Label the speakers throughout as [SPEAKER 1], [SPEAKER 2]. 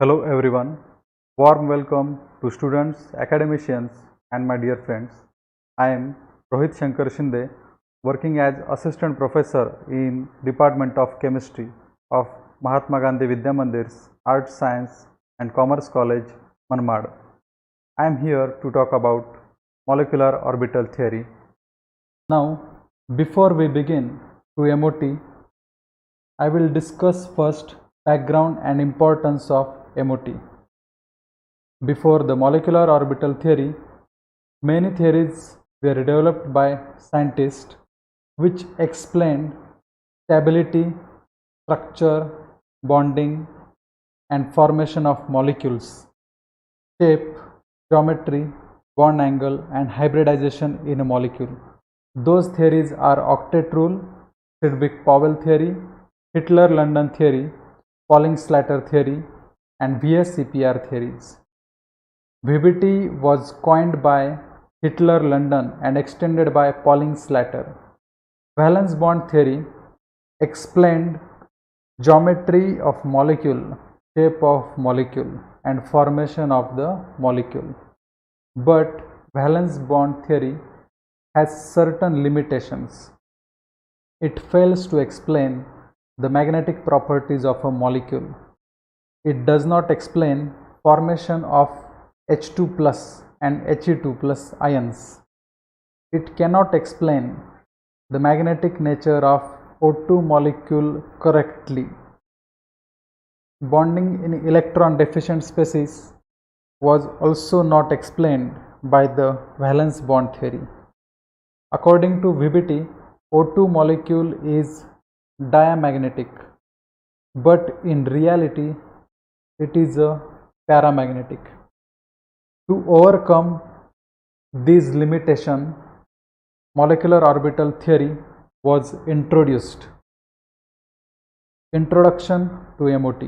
[SPEAKER 1] Hello everyone, warm welcome to students, academicians and my dear friends. I am Rohit Shankar Shinde, working as Assistant Professor in Department of Chemistry of Mahatma Gandhi Vidya Mandir's Arts, Science and Commerce College, Manmad. I am here to talk about molecular orbital theory. Now, before we begin to MOT, I will discuss first background and importance of MOT. Before the molecular orbital theory, many theories were developed by scientists which explained stability, structure, bonding, and formation of molecules, shape, geometry, bond angle, and hybridization in a molecule. Those theories are octet rule, Sedgwick-Powell theory, Hitler-London theory, Pauling-Slater theory, and VSEPR theories. VBT was coined by Hitler-London and extended by Pauling-Slater. Valence bond theory explained geometry of molecule, shape of molecule, and formation of the molecule. But valence bond theory has certain limitations. It fails to explain the magnetic properties of a molecule. It does not explain formation of H2 plus and He2 plus ions. It cannot explain the magnetic nature of O2 molecule correctly. Bonding in electron deficient species was also not explained by the valence bond theory. According to VBT, O2 molecule is diamagnetic, but in reality it is a paramagnetic. To overcome these limitations, molecular orbital theory was introduced. Introduction to MOT.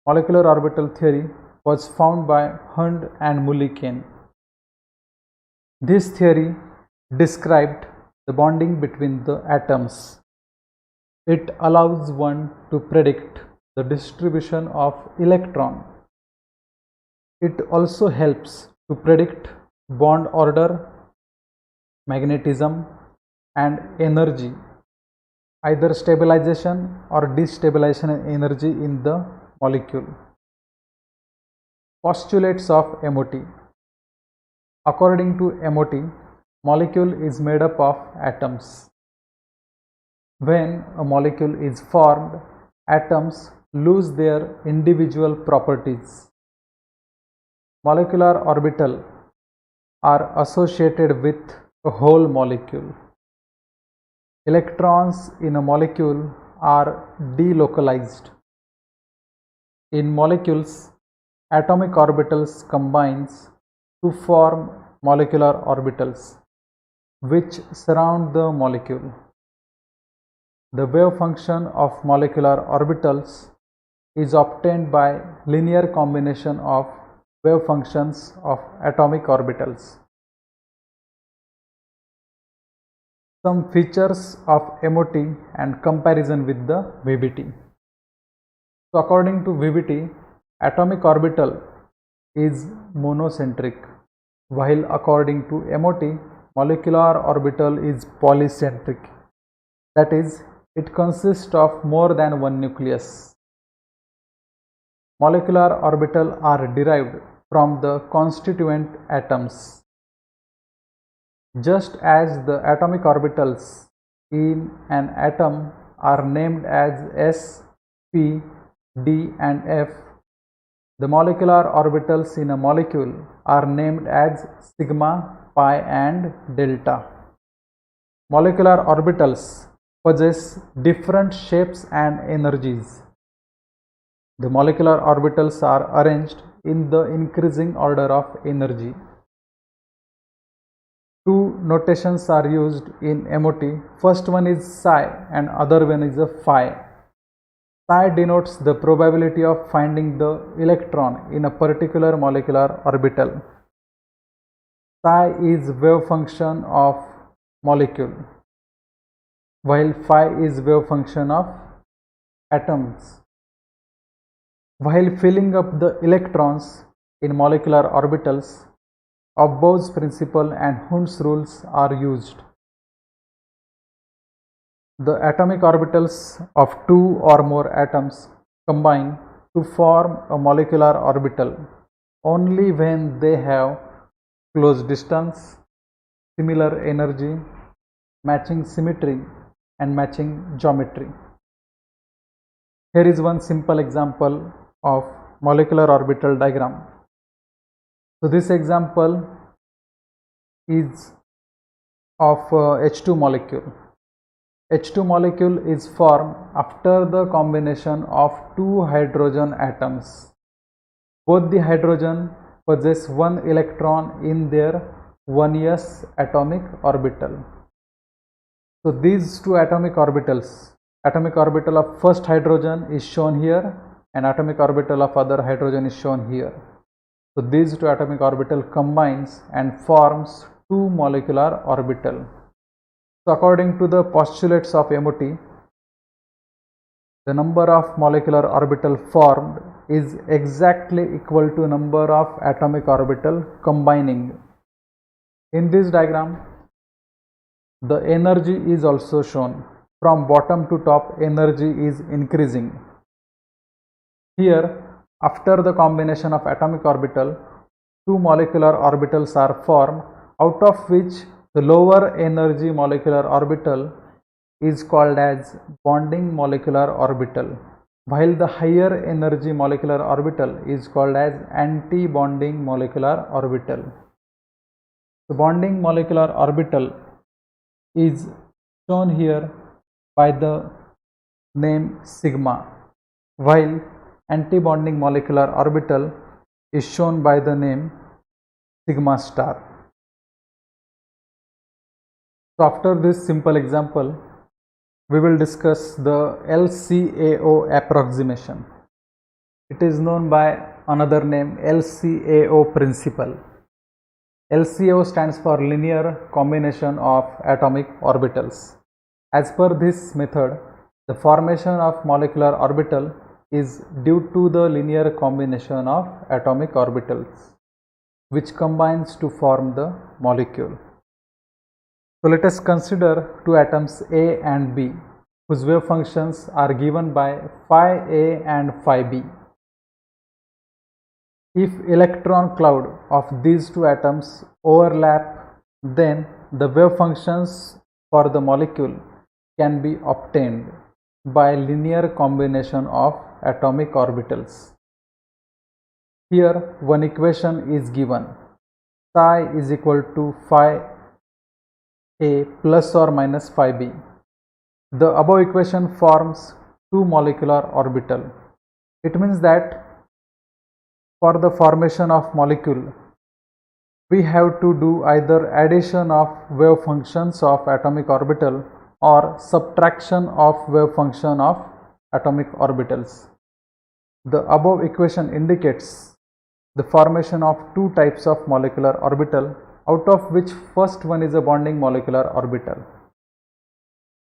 [SPEAKER 1] Molecular orbital theory was found by Hund and Mulliken. This theory described the bonding between the atoms. It allows one to predict the distribution of electron. It also helps to predict bond order, magnetism, and energy, either stabilization or destabilization energy in the molecule. Postulates of MOT. According to MOT, molecule is made up of atoms. When a molecule is formed, atoms lose their individual properties. Molecular orbitals are associated with a whole molecule. Electrons in a molecule are delocalized. In molecules, atomic orbitals combines to form molecular orbitals which surround the molecule. The wave function of molecular orbitals is obtained by linear combination of wave functions of atomic orbitals. Some features of MOT and comparison with the VBT. So according to VBT, atomic orbital is monocentric, while according to MOT, molecular orbital is polycentric. That is, it consists of more than one nucleus. Molecular orbitals are derived from the constituent atoms. Just as the atomic orbitals in an atom are named as s, p, d and f, the molecular orbitals in a molecule are named as sigma, pi and delta. Molecular orbitals possess different shapes and energies. The molecular orbitals are arranged in the increasing order of energy. Two notations are used in MOT. First one is psi and other one is a phi. Psi denotes the probability of finding the electron in a particular molecular orbital. Psi is wave function of molecule, while phi is wave function of atoms. while filling up the electrons in molecular orbitals. Of Bose principle and Hund's rules are used. The atomic orbitals of two or more atoms combine to form a molecular orbital only when they have close distance, similar energy, matching symmetry, and matching geometry. Here is one simple example of molecular orbital diagram. So this example is of H2 molecule. H2 molecule is formed after the combination of two hydrogen atoms. Both the hydrogen possess one electron in their 1s atomic orbital. So these two atomic orbitals, atomic orbital of first hydrogen is shown here and atomic orbital of other hydrogen is shown here. So these two atomic orbital combines and forms two molecular orbital. So according to the postulates of MOT, the number of molecular orbital formed is exactly equal to number of atomic orbital combining. In this diagram, the energy is also shown. From bottom to top, energy is increasing. Here, after the combination of atomic orbital, two molecular orbitals are formed, out of which the lower energy molecular orbital is called as bonding molecular orbital, while the higher energy molecular orbital is called as anti-bonding molecular orbital. The bonding molecular orbital is shown here by the name sigma, while anti-bonding molecular orbital is shown by the name sigma star. So after this simple example, we will discuss the LCAO approximation. It is known by another name, LCAO principle. LCAO stands for linear combination of atomic orbitals. As per this method, the formation of molecular orbital is due to the linear combination of atomic orbitals, which combines to form the molecule. So let us consider two atoms A and B, whose wave functions are given by phi A and phi B. If electron cloud of these two atoms overlap, then the wave functions for the molecule can be obtained by linear combination of atomic orbitals. Here one equation is given, psi is equal to phi A plus or minus phi B. The above equation forms two molecular orbital. It means that for the formation of molecule, we have to do either addition of wave functions of atomic orbital or subtraction of wave function of atomic orbitals. The above equation indicates the formation of two types of molecular orbital, out of which first one is a bonding molecular orbital.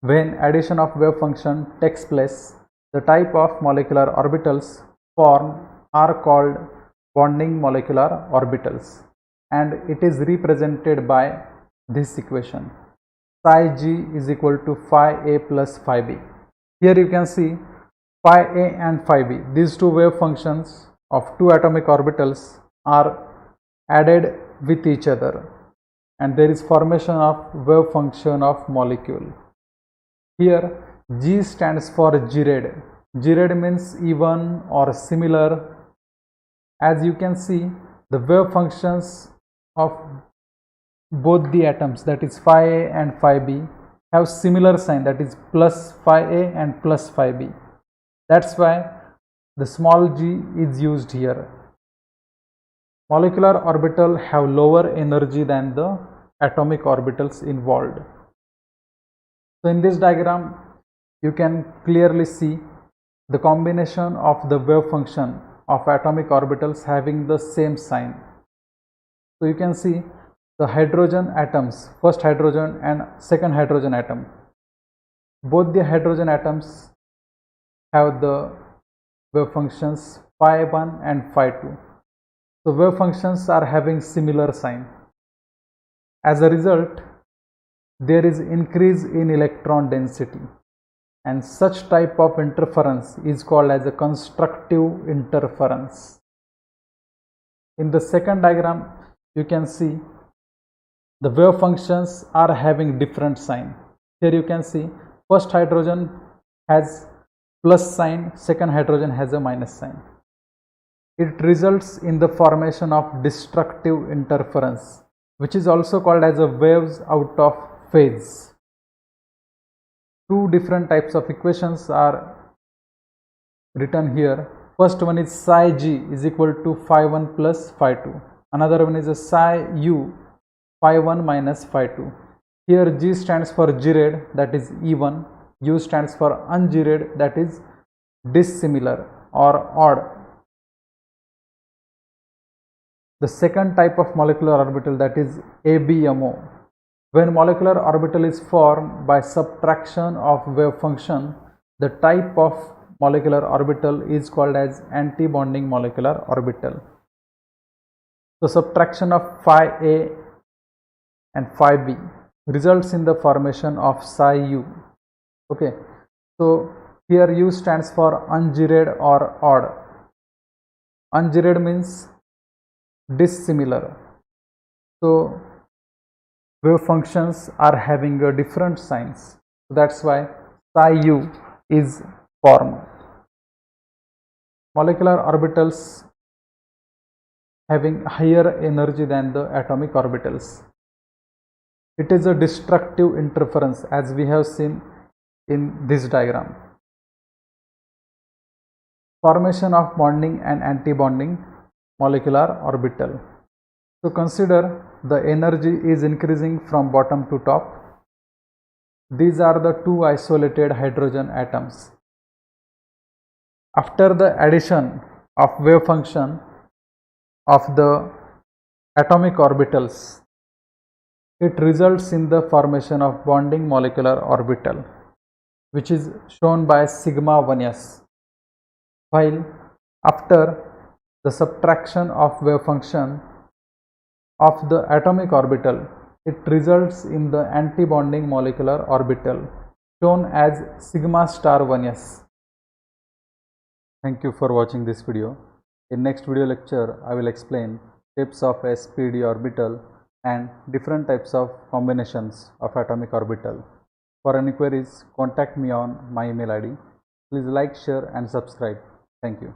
[SPEAKER 1] When addition of wave function takes place, the type of molecular orbitals formed are called bonding molecular orbitals, and it is represented by this equation, psi g is equal to phi A plus phi B. Here you can see phi A and phi B, these two wave functions of two atomic orbitals are added with each other, and there is formation of wave function of molecule. Here G stands for GRAD. GRAD means even or similar. As you can see, the wave functions of both the atoms, that is phi A and phi B, have similar sign, that is plus phi A and plus phi B. That's why the small g is used here. Molecular orbital have lower energy than the atomic orbitals involved. So in this diagram, you can clearly see the combination of the wave function of atomic orbitals having the same sign. So you can see the hydrogen atoms, first hydrogen and second hydrogen atom. Both the hydrogen atoms have the wave functions phi1 and phi2. So wave functions are having similar sign. As a result, there is increase in electron density, and such type of interference is called as a constructive interference. In the second diagram, you can see the wave functions are having different sign. Here you can see first hydrogen has plus sign, second hydrogen has a minus sign. It results in the formation of destructive interference, which is also called as a waves out of phase. Two different types of equations are written here. First one is psi g is equal to phi1 plus phi2. Another one is a psi u phi1 minus phi2. Here G stands for G-red, that is even. U stands for un-G-red, that is dissimilar or odd. The second type of molecular orbital, that is ABMO. When molecular orbital is formed by subtraction of wave function, the type of molecular orbital is called as anti-bonding molecular orbital. So subtraction of phi A and phi B results in the formation of psi U. Okay, so here U stands for un-G-red or odd. Un-G-red means dissimilar. So wave functions are having a different signs. So that's why psi U is formed. Molecular orbitals having higher energy than the atomic orbitals. It is a destructive interference, as we have seen in this diagram. Formation of bonding and anti-bonding molecular orbital. So consider the energy is increasing from bottom to top. These are the two isolated hydrogen atoms. After the addition of wave function of the atomic orbitals, it results in the formation of bonding molecular orbital, which is shown by sigma 1s. While after the subtraction of wave function of the atomic orbital, it results in the anti-bonding molecular orbital, shown as sigma star 1s. Thank you for watching this video. In next video lecture, I will explain shapes of s-p-d orbital and different types of combinations of atomic orbital. For any queries, contact me on my email ID. Please like, share and subscribe. Thank you.